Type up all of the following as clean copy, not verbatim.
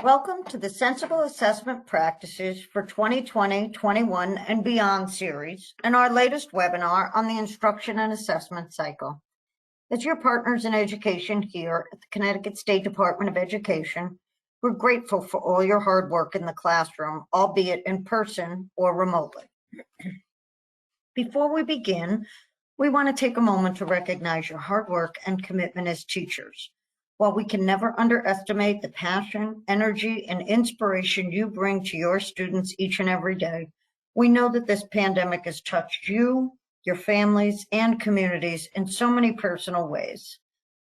Welcome to the Sensible Assessment Practices for 2020, 21, and Beyond series, and our latest webinar on the instruction and assessment cycle. As your partners in education here at the Connecticut State Department of Education, we're grateful for all your hard work in the classroom, albeit in person or remotely. Before we begin, we want to take a moment to recognize your hard work and commitment as teachers. While we can never underestimate the passion, energy, and inspiration you bring to your students each and every day, we know that this pandemic has touched you, your families, and communities in so many personal ways.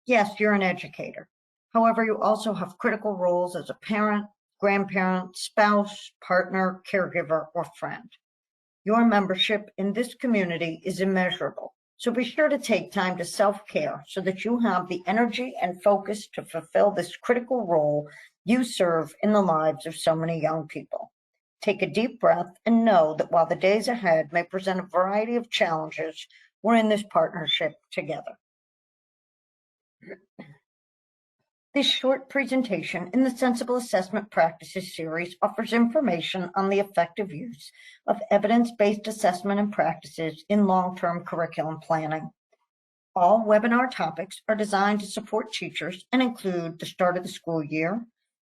Yes, you're an educator. However, you also have critical roles as a parent, grandparent, spouse, partner, caregiver, or friend. Your membership in this community is immeasurable. So be sure to take time to self-care so that you have the energy and focus to fulfill this critical role you serve in the lives of so many young people. Take a deep breath and know that while the days ahead may present a variety of challenges, we're in this partnership together. This short presentation in the Sensible Assessment Practices series offers information on the effective use of evidence-based assessment and practices in long-term curriculum planning. All webinar topics are designed to support teachers and include the start of the school year,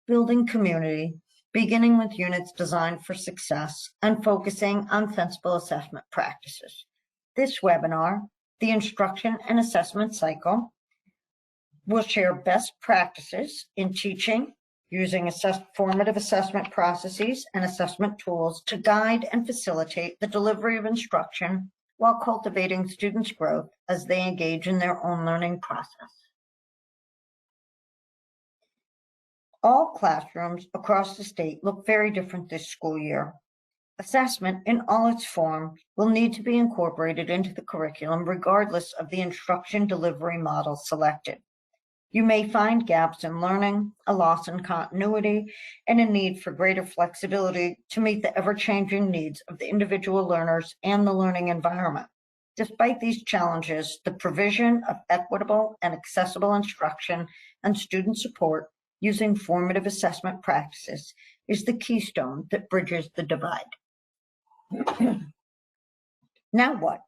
building community, beginning with units designed for success, and focusing on sensible assessment practices. This webinar, the Instruction and Assessment Cycle, we'll share best practices in teaching using formative assessment processes and assessment tools to guide and facilitate the delivery of instruction while cultivating students' growth as they engage in their own learning process. All classrooms across the state look very different this school year. Assessment in all its forms will need to be incorporated into the curriculum regardless of the instruction delivery model selected. You may find gaps in learning, a loss in continuity, and a need for greater flexibility to meet the ever-changing needs of the individual learners and the learning environment. Despite these challenges, the provision of equitable and accessible instruction and student support using formative assessment practices is the keystone that bridges the divide. Now what?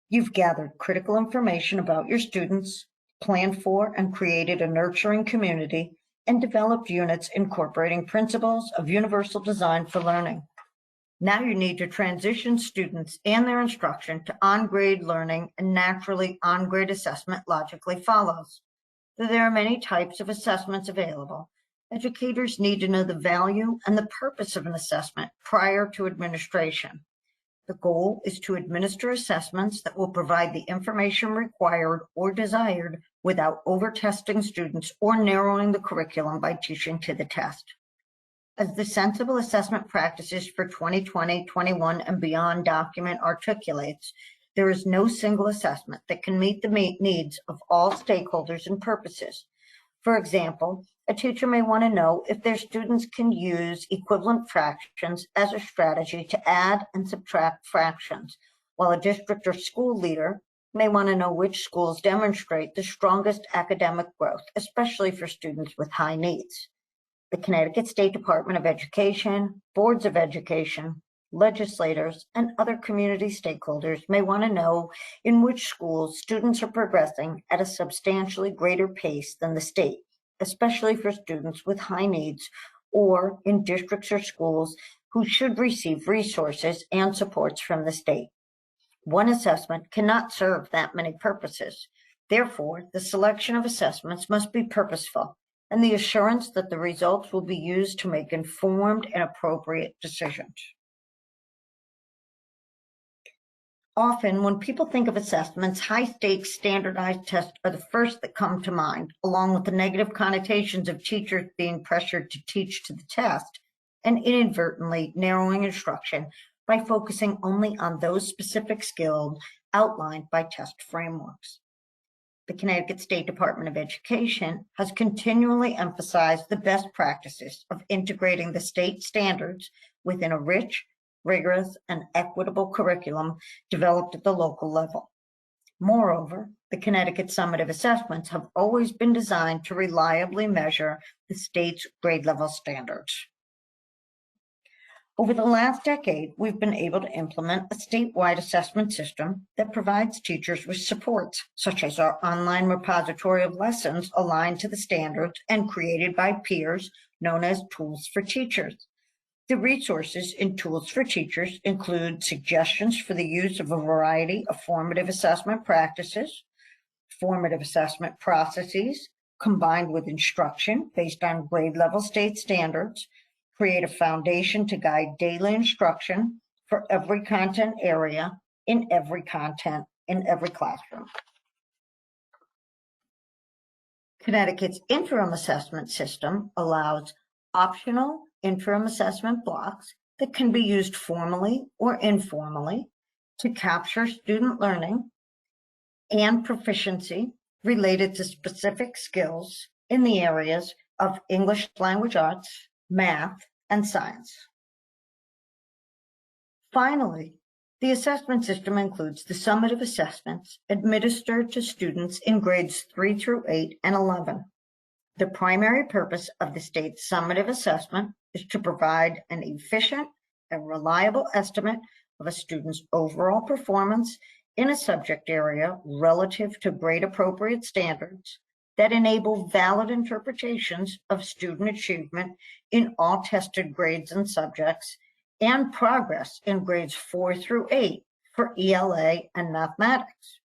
You've gathered critical information about your students, planned for and created a nurturing community, and developed units incorporating principles of universal design for learning. Now you need to transition students and their instruction to on-grade learning, and naturally on-grade assessment logically follows. Though there are many types of assessments available, educators need to know the value and the purpose of an assessment prior to administration. The goal is to administer assessments that will provide the information required or desired without over-testing students or narrowing the curriculum by teaching to the test. As the Sensible Assessment Practices for 2020, 21, and Beyond document articulates, there is no single assessment that can meet the needs of all stakeholders and purposes. For example, a teacher may want to know if their students can use equivalent fractions as a strategy to add and subtract fractions, while a district or school leader may want to know which schools demonstrate the strongest academic growth, especially for students with high needs. The Connecticut State Department of Education, boards of education, legislators, and other community stakeholders may want to know in which schools students are progressing at a substantially greater pace than the state, especially for students with high needs, or in districts or schools who should receive resources and supports from the state. One assessment cannot serve that many purposes. Therefore, the selection of assessments must be purposeful, and the assurance that the results will be used to make informed and appropriate decisions. Often, when people think of assessments, high-stakes standardized tests are the first that come to mind, along with the negative connotations of teachers being pressured to teach to the test and inadvertently narrowing instruction by focusing only on those specific skills outlined by test frameworks. The Connecticut State Department of Education has continually emphasized the best practices of integrating the state standards within a rich, rigorous, and equitable curriculum developed at the local level. Moreover, the Connecticut Summative Assessments have always been designed to reliably measure the state's grade level standards. Over the last decade, we've been able to implement a statewide assessment system that provides teachers with supports, such as our online repository of lessons aligned to the standards and created by peers, known as Tools for Teachers. The resources in Tools for Teachers include suggestions for the use of a variety of formative assessment practices, formative assessment processes, combined with instruction based on grade level state standards, create a foundation to guide daily instruction for every content area in every content in every classroom. Connecticut's interim assessment system allows optional interim assessment blocks that can be used formally or informally to capture student learning and proficiency related to specific skills in the areas of English language arts, math, and science. Finally, the assessment system includes the summative assessments administered to students in grades 3 through 8 and 11. The primary purpose of the state's summative assessment is to provide an efficient and reliable estimate of a student's overall performance in a subject area relative to grade appropriate standards that enable valid interpretations of student achievement in all tested grades and subjects, and progress in grades 4 through 8 for ELA and mathematics.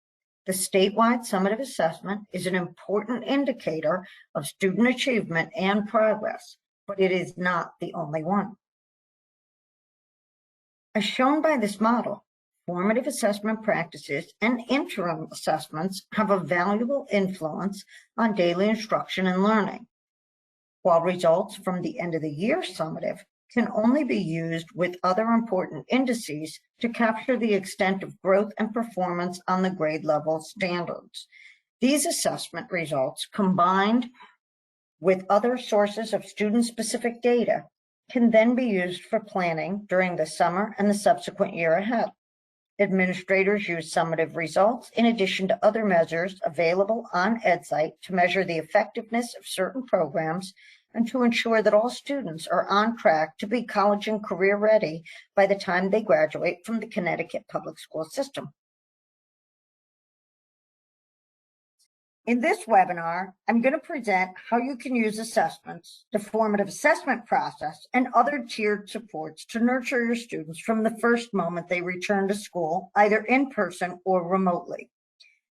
The statewide summative assessment is an important indicator of student achievement and progress, but it is not the only one. As shown by this model, formative assessment practices and interim assessments have a valuable influence on daily instruction and learning, while results from the end of the year summative can only be used with other important indices to capture the extent of growth and performance on the grade level standards. These assessment results, combined with other sources of student-specific data, can then be used for planning during the summer and the subsequent year ahead. Administrators use summative results in addition to other measures available on EdSite to measure the effectiveness of certain programs and to ensure that all students are on track to be college and career ready by the time they graduate from the Connecticut public school system. In this webinar, I'm going to present how you can use assessments, the formative assessment process, and other tiered supports to nurture your students from the first moment they return to school, either in person or remotely.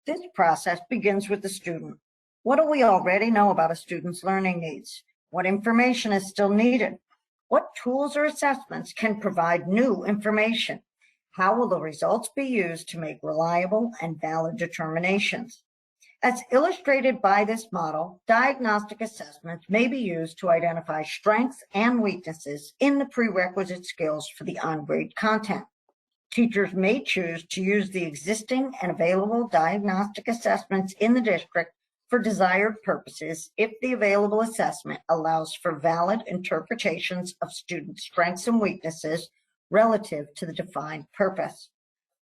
This process begins with the student. What do we already know about a student's learning needs? What information is still needed? What tools or assessments can provide new information? How will the results be used to make reliable and valid determinations? As illustrated by this model, diagnostic assessments may be used to identify strengths and weaknesses in the prerequisite skills for the on-grade content. Teachers may choose to use the existing and available diagnostic assessments in the district for desired purposes if the available assessment allows for valid interpretations of student strengths and weaknesses relative to the defined purpose.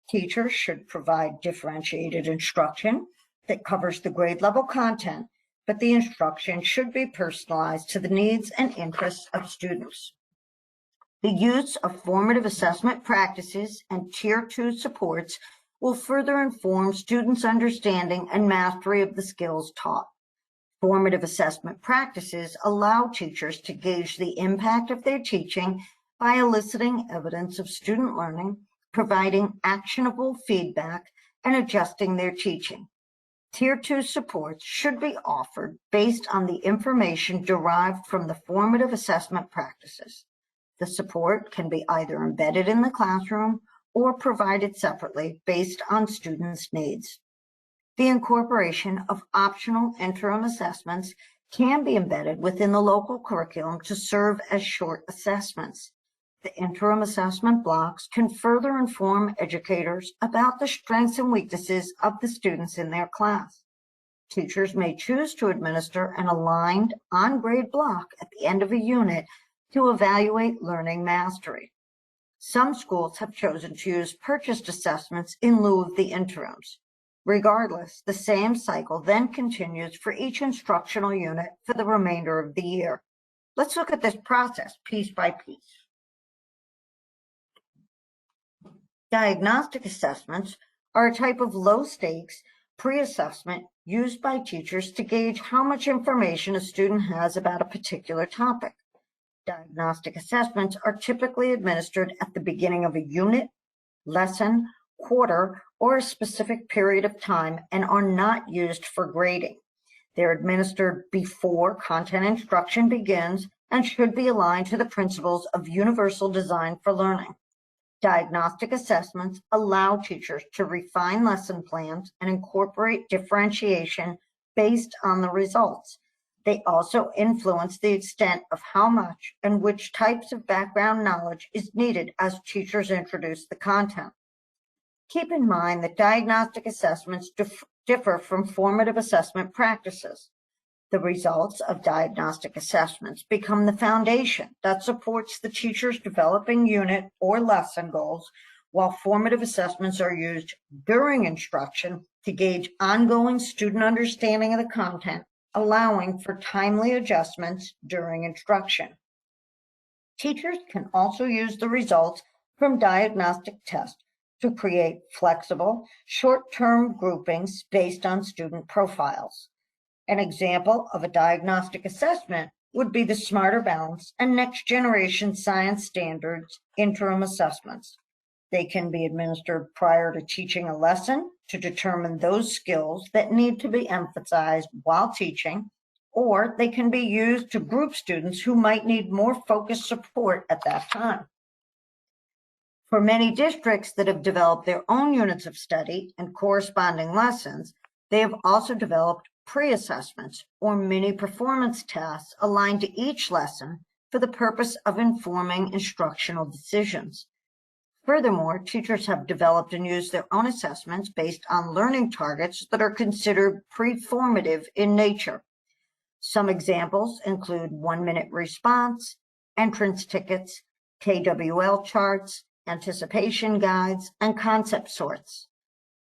Teachers should provide differentiated instruction that covers the grade level content, but the instruction should be personalized to the needs and interests of students. The use of formative assessment practices and Tier 2 supports will further inform students' understanding and mastery of the skills taught. Formative assessment practices allow teachers to gauge the impact of their teaching by eliciting evidence of student learning, providing actionable feedback, and adjusting their teaching. Tier 2 supports should be offered based on the information derived from the formative assessment practices. The support can be either embedded in the classroom or provided separately based on students' needs. The incorporation of optional interim assessments can be embedded within the local curriculum to serve as short assessments. The interim assessment blocks can further inform educators about the strengths and weaknesses of the students in their class. Teachers may choose to administer an aligned on-grade block at the end of a unit to evaluate learning mastery. Some schools have chosen to use purchased assessments in lieu of the interims. Regardless, the same cycle then continues for each instructional unit for the remainder of the year. Let's look at this process piece by piece. Diagnostic assessments are a type of low-stakes pre-assessment used by teachers to gauge how much information a student has about a particular topic. Diagnostic assessments are typically administered at the beginning of a unit, lesson, quarter, or a specific period of time and are not used for grading. They're administered before content instruction begins and should be aligned to the principles of universal design for learning. Diagnostic assessments allow teachers to refine lesson plans and incorporate differentiation based on the results. They also influence the extent of how much and which types of background knowledge is needed as teachers introduce the content. Keep in mind that diagnostic assessments differ from formative assessment practices. The results of diagnostic assessments become the foundation that supports the teacher's developing unit or lesson goals, while formative assessments are used during instruction to gauge ongoing student understanding of the content, allowing for timely adjustments during instruction. Teachers can also use the results from diagnostic tests to create flexible, short-term groupings based on student profiles. An example of a diagnostic assessment would be the Smarter Balance and Next Generation Science Standards Interim Assessments. They can be administered prior to teaching a lesson to determine those skills that need to be emphasized while teaching, or they can be used to group students who might need more focused support at that time. For many districts that have developed their own units of study and corresponding lessons, they have also developed pre-assessments or mini performance tasks aligned to each lesson for the purpose of informing instructional decisions. Furthermore, teachers have developed and used their own assessments based on learning targets that are considered pre-formative in nature. Some examples include 1-minute response, entrance tickets, KWL charts, anticipation guides, and concept sorts.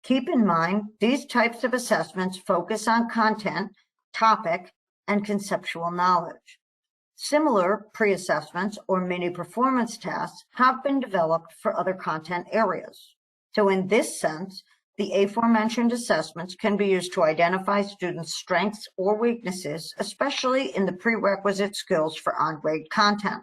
Keep in mind, these types of assessments focus on content, topic, and conceptual knowledge. Similar pre-assessments or mini performance tasks have been developed for other content areas. So in this sense, the aforementioned assessments can be used to identify students' strengths or weaknesses, especially in the prerequisite skills for on-grade content.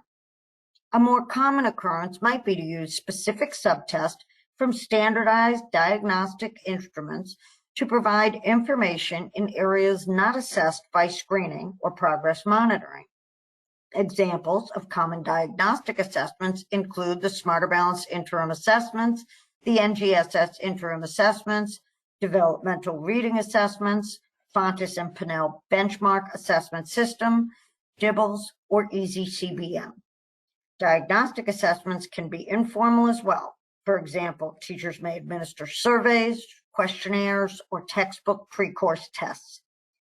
A more common occurrence might be to use specific subtests from standardized diagnostic instruments to provide information in areas not assessed by screening or progress monitoring. Examples of common diagnostic assessments include the Smarter Balance Interim Assessments, the NGSS Interim Assessments, Developmental Reading Assessments, Fontes and Pinnell Benchmark Assessment System, DIBELS, or EasyCBM. Diagnostic assessments can be informal as well. For example, teachers may administer surveys, questionnaires, or textbook pre-course tests.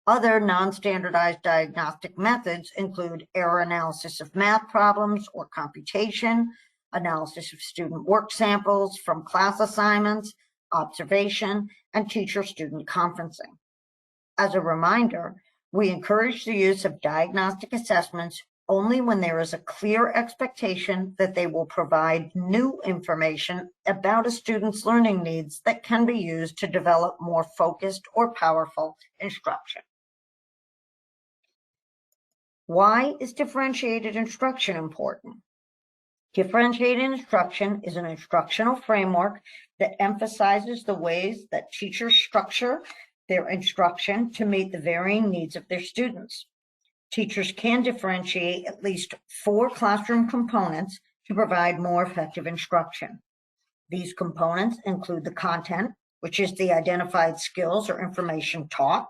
Other non-standardized diagnostic methods include error analysis of math problems or computation, analysis of student work samples from class assignments, observation, and teacher-student conferencing. As a reminder, we encourage the use of diagnostic assessments only when there is a clear expectation that they will provide new information about a student's learning needs that can be used to develop more focused or powerful instruction. Why is differentiated instruction important? Differentiated instruction is an instructional framework that emphasizes the ways that teachers structure their instruction to meet the varying needs of their students. Teachers can differentiate at least 4 classroom components to provide more effective instruction. These components include the content, which is the identified skills or information taught.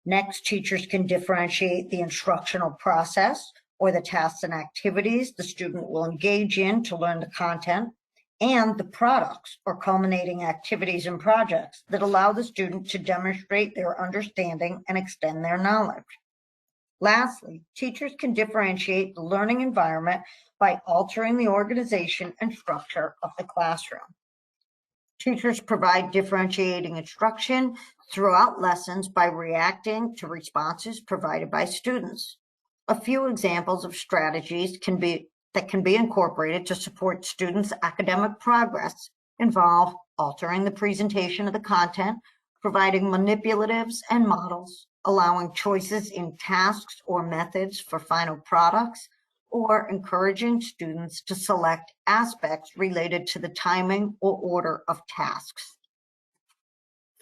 Next, teachers can differentiate the instructional process or the tasks and activities the student will engage in to learn the content, and the products or culminating activities and projects that allow the student to demonstrate their understanding and extend their knowledge. Lastly, teachers can differentiate the learning environment by altering the organization and structure of the classroom. Teachers provide differentiating instruction throughout lessons by reacting to responses provided by students. A few examples of strategies that can be incorporated to support students' academic progress involve altering the presentation of the content, providing manipulatives and models, allowing choices in tasks or methods for final products, or encouraging students to select aspects related to the timing or order of tasks.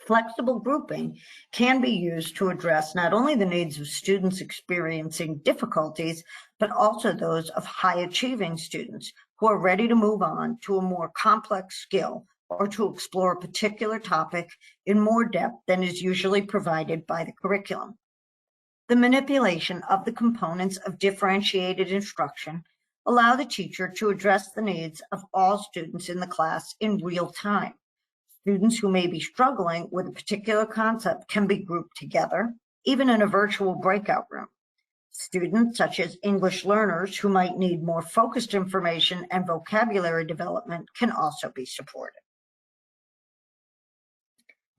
Flexible grouping can be used to address not only the needs of students experiencing difficulties, but also those of high-achieving students who are ready to move on to a more complex skill or to explore a particular topic in more depth than is usually provided by the curriculum. The manipulation of the components of differentiated instruction allow the teacher to address the needs of all students in the class in real time. Students who may be struggling with a particular concept can be grouped together, even in a virtual breakout room. Students, such as English learners who might need more focused information and vocabulary development, can also be supported.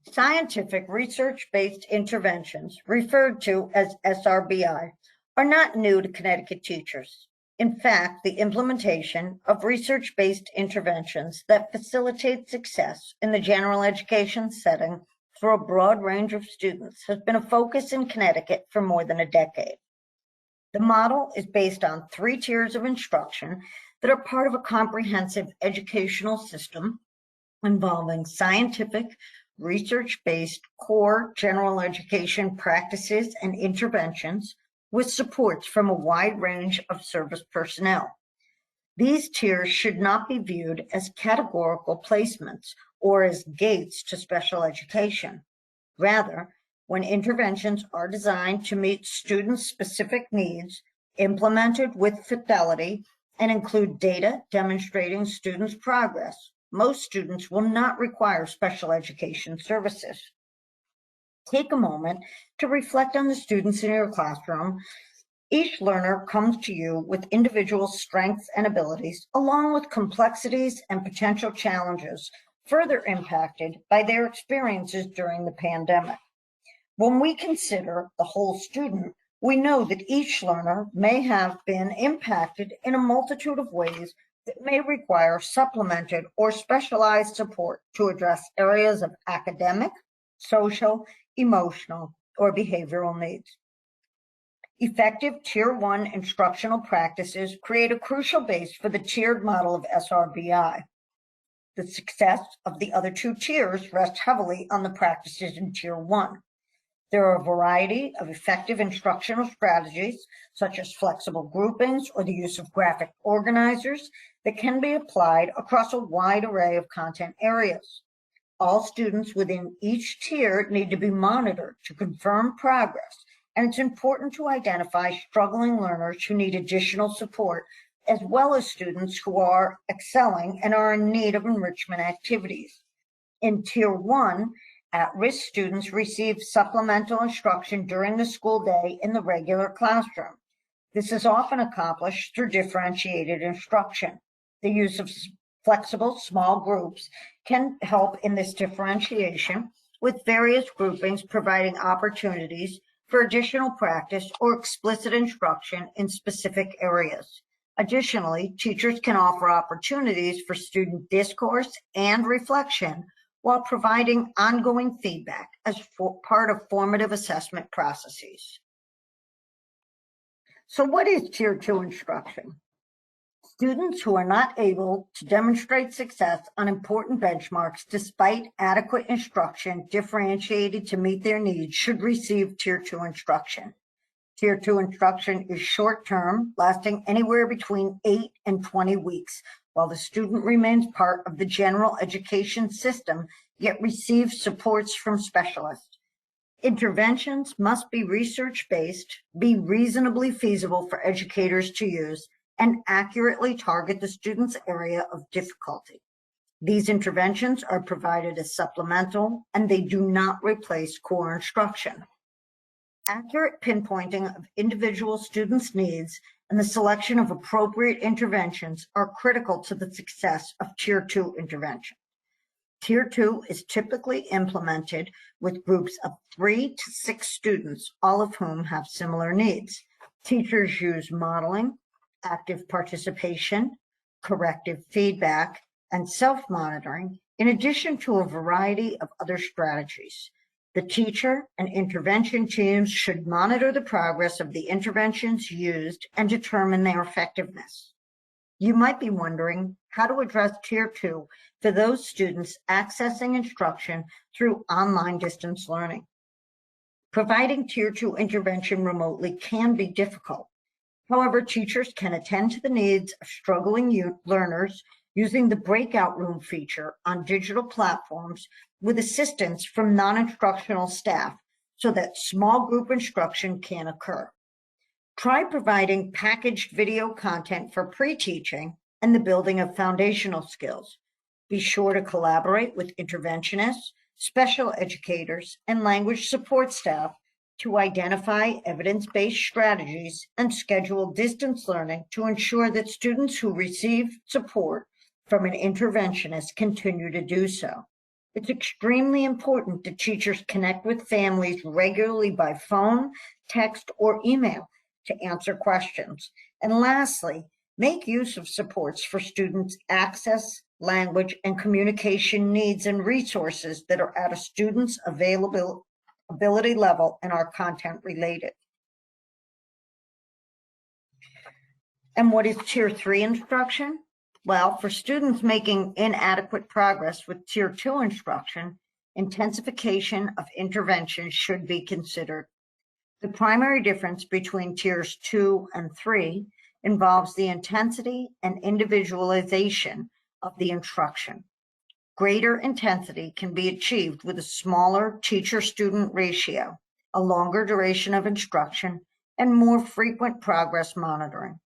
Scientific research-based interventions, referred to as SRBI, are not new to Connecticut teachers. In fact, the implementation of research-based interventions that facilitate success in the general education setting for a broad range of students has been a focus in Connecticut for more than a decade. The model is based on 3 tiers of instruction that are part of a comprehensive educational system involving scientific, research-based core general education practices and interventions with supports from a wide range of service personnel. These tiers should not be viewed as categorical placements or as gates to special education. Rather, when interventions are designed to meet students' specific needs, implemented with fidelity, and include data demonstrating students' progress, most students will not require special education services. Take a moment to reflect on the students in your classroom. Each learner comes to you with individual strengths and abilities, along with complexities and potential challenges, further impacted by their experiences during the pandemic. When we consider the whole student, we know that each learner may have been impacted in a multitude of ways that may require supplemented or specialized support to address areas of academic, social, emotional, or behavioral needs. Effective Tier 1 instructional practices create a crucial base for the tiered model of SRBI. The success of the other 2 tiers rests heavily on the practices in Tier 1. There are a variety of effective instructional strategies, such as flexible groupings or the use of graphic organizers, that can be applied across a wide array of content areas. All students within each tier need to be monitored to confirm progress, and it's important to identify struggling learners who need additional support, as well as students who are excelling and are in need of enrichment activities. In Tier 1, at-risk students receive supplemental instruction during the school day in the regular classroom. This is often accomplished through differentiated instruction. The use of flexible small groups can help in this differentiation, with various groupings providing opportunities for additional practice or explicit instruction in specific areas. Additionally, teachers can offer opportunities for student discourse and reflection while providing ongoing feedback as part of formative assessment processes. So what is Tier 2 instruction? Students who are not able to demonstrate success on important benchmarks despite adequate instruction differentiated to meet their needs should receive Tier 2 instruction. Tier 2 instruction is short-term, lasting anywhere between 8 and 20 weeks, while the student remains part of the general education system, yet receives supports from specialists. Interventions must be research-based, be reasonably feasible for educators to use, and accurately target the student's area of difficulty. These interventions are provided as supplemental, and they do not replace core instruction. Accurate pinpointing of individual students' needs and the selection of appropriate interventions are critical to the success of Tier 2 intervention. Tier 2 is typically implemented with groups of 3 to 6 students, all of whom have similar needs. Teachers use modeling, active participation, corrective feedback, and self-monitoring, in addition to a variety of other strategies. The teacher and intervention teams should monitor the progress of the interventions used and determine their effectiveness. You might be wondering how to address Tier 2 for those students accessing instruction through online distance learning. Providing Tier 2 intervention remotely can be difficult. However, teachers can attend to the needs of struggling learners using the breakout room feature on digital platforms with assistance from non-instructional staff so that small group instruction can occur. Try providing packaged video content for pre-teaching and the building of foundational skills. Be sure to collaborate with interventionists, special educators, and language support staff to identify evidence-based strategies and schedule distance learning to ensure that students who receive support from an interventionist continue to do so. It's extremely important that teachers connect with families regularly by phone, text, or email to answer questions. And lastly, make use of supports for students' access, language, and communication needs and resources that are at a student's ability level and are content related. And what is Tier 3 instruction? Well, for students making inadequate progress with Tier 2 instruction, intensification of intervention should be considered. The primary difference between Tiers 2 and 3 involves the intensity and individualization of the instruction. Greater intensity can be achieved with a smaller teacher-student ratio, a longer duration of instruction, and more frequent progress monitoring.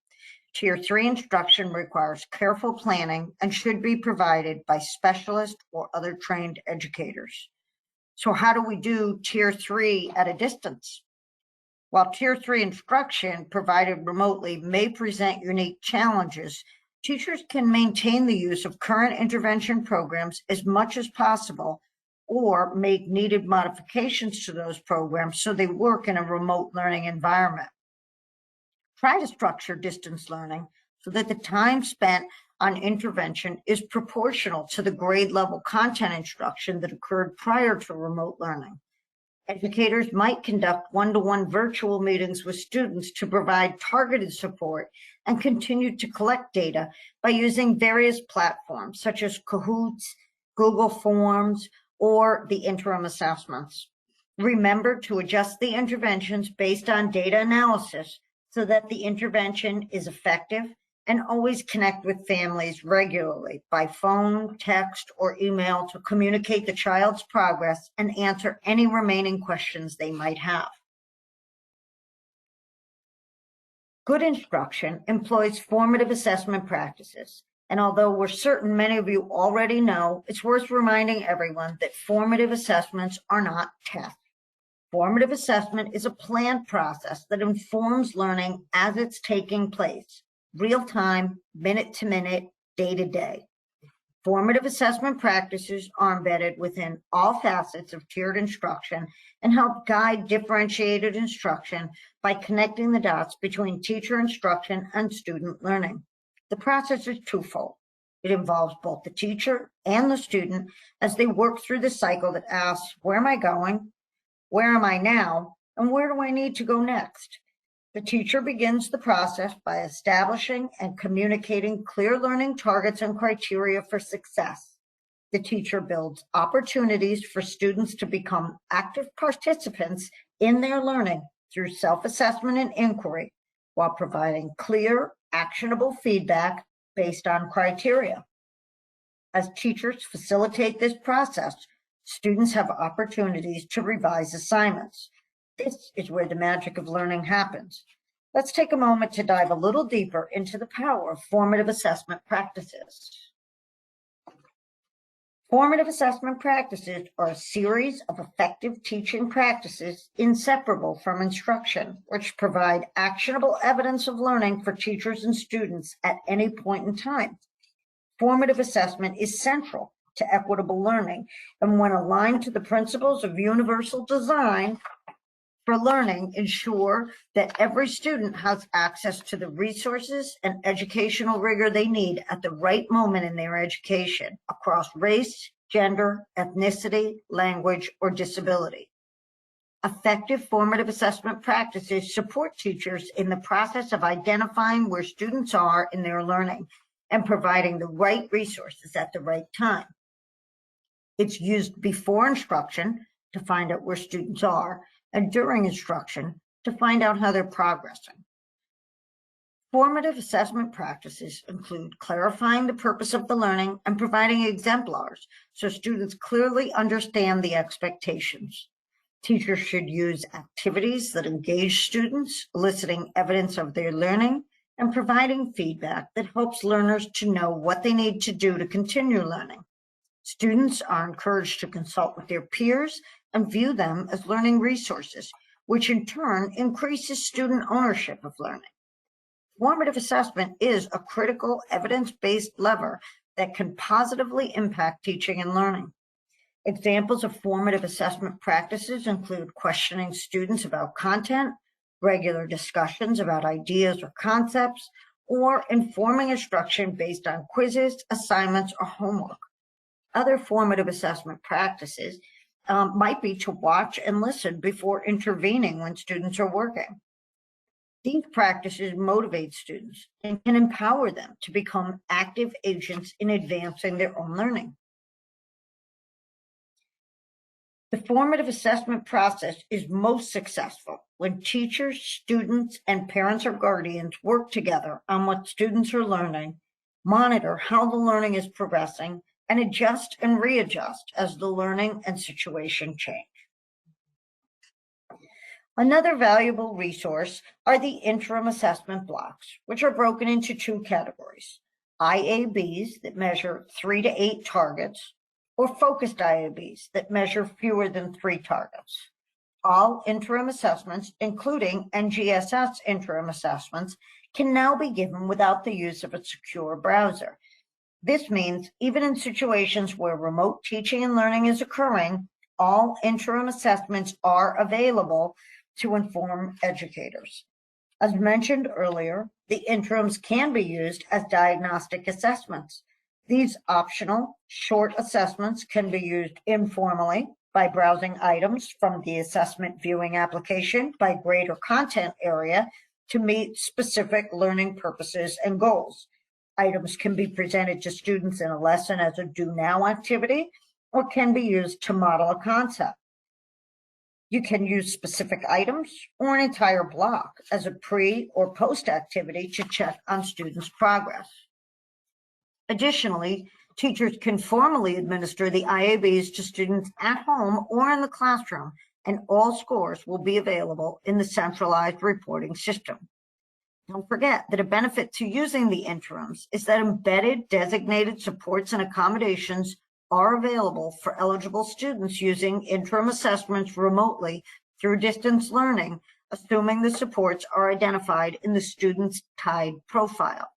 Tier 3 instruction requires careful planning and should be provided by specialists or other trained educators. So how do we do Tier 3 at a distance? While Tier 3 instruction provided remotely may present unique challenges, teachers can maintain the use of current intervention programs as much as possible or make needed modifications to those programs so they work in a remote learning environment. Try to structure distance learning so that the time spent on intervention is proportional to the grade level content instruction that occurred prior to remote learning. Educators might conduct one-to-one virtual meetings with students to provide targeted support and continue to collect data by using various platforms such as Kahoots, Google Forms, or the Interim Assessments. Remember to adjust the interventions based on data analysis so that the intervention is effective, and always connect with families regularly by phone, text, or email to communicate the child's progress and answer any remaining questions they might have. Good instruction employs formative assessment practices, and although we're certain many of you already know, it's worth reminding everyone that formative assessments are not tests. Formative assessment is a planned process that informs learning as it's taking place, real time, minute to minute, day to day. Formative assessment practices are embedded within all facets of tiered instruction and help guide differentiated instruction by connecting the dots between teacher instruction and student learning. The process is twofold. It involves both the teacher and the student as they work through the cycle that asks, where am I going? Where am I now? And where do I need to go next? The teacher begins the process by establishing and communicating clear learning targets and criteria for success. The teacher builds opportunities for students to become active participants in their learning through self-assessment and inquiry, while providing clear, actionable feedback based on criteria. As teachers facilitate this process, students have opportunities to revise assignments. This is where the magic of learning happens. Let's take a moment to dive a little deeper into the power of formative assessment practices. Formative assessment practices are a series of effective teaching practices inseparable from instruction, which provide actionable evidence of learning for teachers and students at any point in time. Formative assessment is central to equitable learning, and when aligned to the principles of universal design for learning, ensure that every student has access to the resources and educational rigor they need at the right moment in their education across race, gender, ethnicity, language, or disability. Effective formative assessment practices support teachers in the process of identifying where students are in their learning and providing the right resources at the right time. It's used before instruction to find out where students are, and during instruction to find out how they're progressing. Formative assessment practices include clarifying the purpose of the learning and providing exemplars so students clearly understand the expectations. Teachers should use activities that engage students, eliciting evidence of their learning and providing feedback that helps learners to know what they need to do to continue learning. Students are encouraged to consult with their peers and view them as learning resources, which in turn increases student ownership of learning. Formative assessment is a critical evidence-based lever that can positively impact teaching and learning. Examples of formative assessment practices include questioning students about content, regular discussions about ideas or concepts, or informing instruction based on quizzes, assignments, or homework. Other formative assessment practices might be to watch and listen before intervening when students are working. These practices motivate students and can empower them to become active agents in advancing their own learning. The formative assessment process is most successful when teachers, students, and parents or guardians work together on what students are learning, monitor how the learning is progressing, and adjust and readjust as the learning and situation change. Another valuable resource are the interim assessment blocks, which are broken into two categories: IABs that measure 3 to 8 targets, or focused IABs that measure fewer than 3 targets. All interim assessments, including NGSS interim assessments, can now be given without the use of a secure browser. This means even in situations where remote teaching and learning is occurring, all interim assessments are available to inform educators. As mentioned earlier, the interims can be used as diagnostic assessments. These optional, short assessments can be used informally by browsing items from the assessment viewing application by grade or content area to meet specific learning purposes and goals. Items can be presented to students in a lesson as a do now activity or can be used to model a concept. You can use specific items or an entire block as a pre or post activity to check on students' progress. Additionally, teachers can formally administer the IABs to students at home or in the classroom, and all scores will be available in the centralized reporting system. Don't forget that a benefit to using the interims is that embedded designated supports and accommodations are available for eligible students using interim assessments remotely through distance learning, assuming the supports are identified in the student's TIDE profile.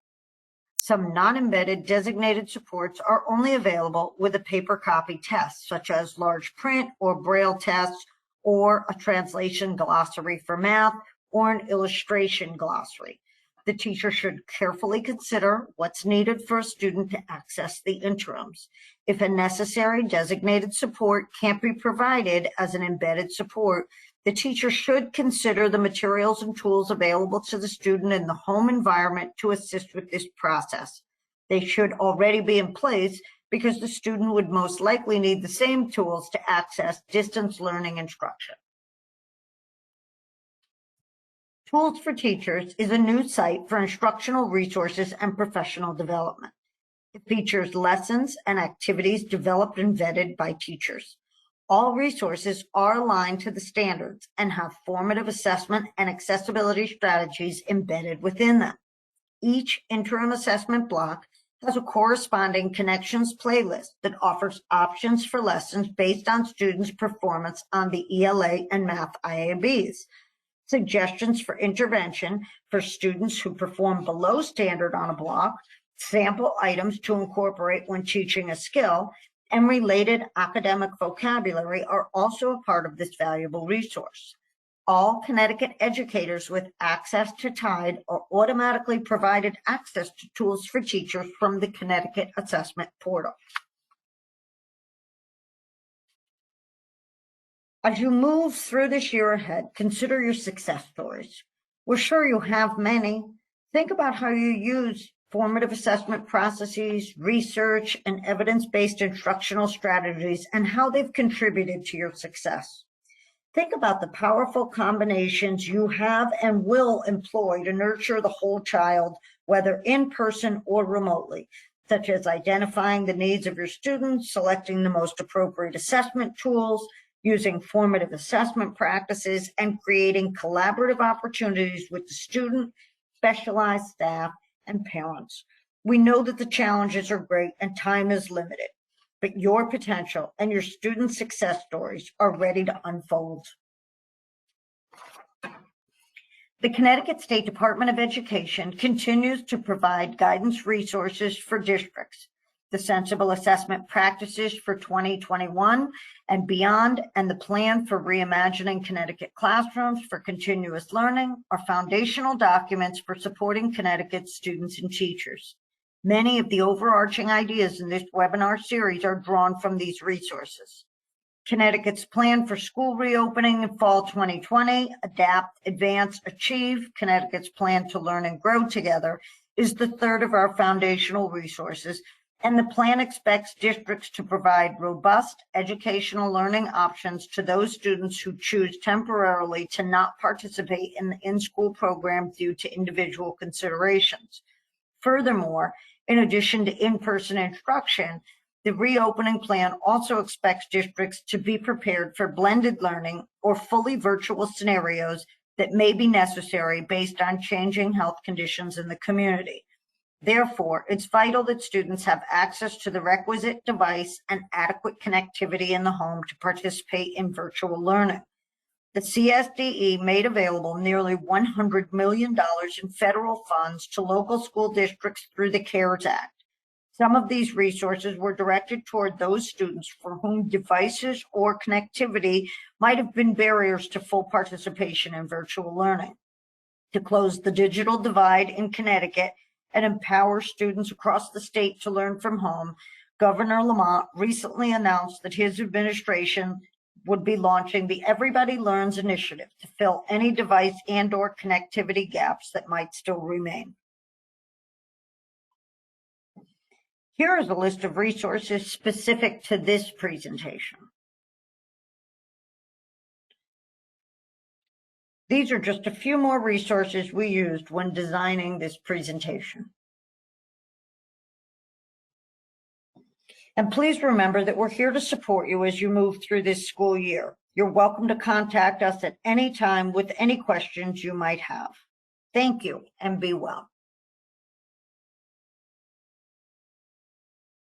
Some non-embedded designated supports are only available with a paper copy test, such as large print or braille tests, or a translation glossary for math, or an illustration glossary. The teacher should carefully consider what's needed for a student to access the interims. If a necessary designated support can't be provided as an embedded support, the teacher should consider the materials and tools available to the student in the home environment to assist with this process. They should already be in place because the student would most likely need the same tools to access distance learning instruction. Tools for Teachers is a new site for instructional resources and professional development. It features lessons and activities developed and vetted by teachers. All resources are aligned to the standards and have formative assessment and accessibility strategies embedded within them. Each interim assessment block has a corresponding connections playlist that offers options for lessons based on students' performance on the ELA and math IABs. Suggestions for intervention for students who perform below standard on a block, sample items to incorporate when teaching a skill, and related academic vocabulary are also a part of this valuable resource. All Connecticut educators with access to TIDE are automatically provided access to tools for teachers from the Connecticut Assessment Portal. As you move through this year ahead, consider your success stories. We're sure you have many. Think about how you use formative assessment processes, research, and evidence-based instructional strategies, and how they've contributed to your success. Think about the powerful combinations you have and will employ to nurture the whole child, whether in person or remotely, such as identifying the needs of your students, selecting the most appropriate assessment tools, using formative assessment practices, and creating collaborative opportunities with the student, specialized staff, and parents. We know that the challenges are great and time is limited, but your potential and your student success stories are ready to unfold. The Connecticut State Department of Education continues to provide guidance resources for districts. The Sensible Assessment Practices for 2021 and beyond, and the Plan for Reimagining Connecticut Classrooms for Continuous Learning are foundational documents for supporting Connecticut's students and teachers. Many of the overarching ideas in this webinar series are drawn from these resources. Connecticut's Plan for School Reopening in Fall 2020, Adapt, Advance, Achieve, Connecticut's Plan to Learn and Grow Together is the third of our foundational resources, and the plan expects districts to provide robust educational learning options to those students who choose temporarily to not participate in the in-school program due to individual considerations. Furthermore, in addition to in-person instruction, the reopening plan also expects districts to be prepared for blended learning or fully virtual scenarios that may be necessary based on changing health conditions in the community. Therefore, it's vital that students have access to the requisite device and adequate connectivity in the home to participate in virtual learning. The CSDE made available nearly $100 million in federal funds to local school districts through the CARES Act. Some of these resources were directed toward those students for whom devices or connectivity might have been barriers to full participation in virtual learning. To close the digital divide in Connecticut and empower students across the state to learn from home, Governor Lamont recently announced that his administration would be launching the Everybody Learns initiative to fill any device and/or connectivity gaps that might still remain. Here is a list of resources specific to this presentation. These are just a few more resources we used when designing this presentation. And please remember that we're here to support you as you move through this school year. You're welcome to contact us at any time with any questions you might have. Thank you and be well.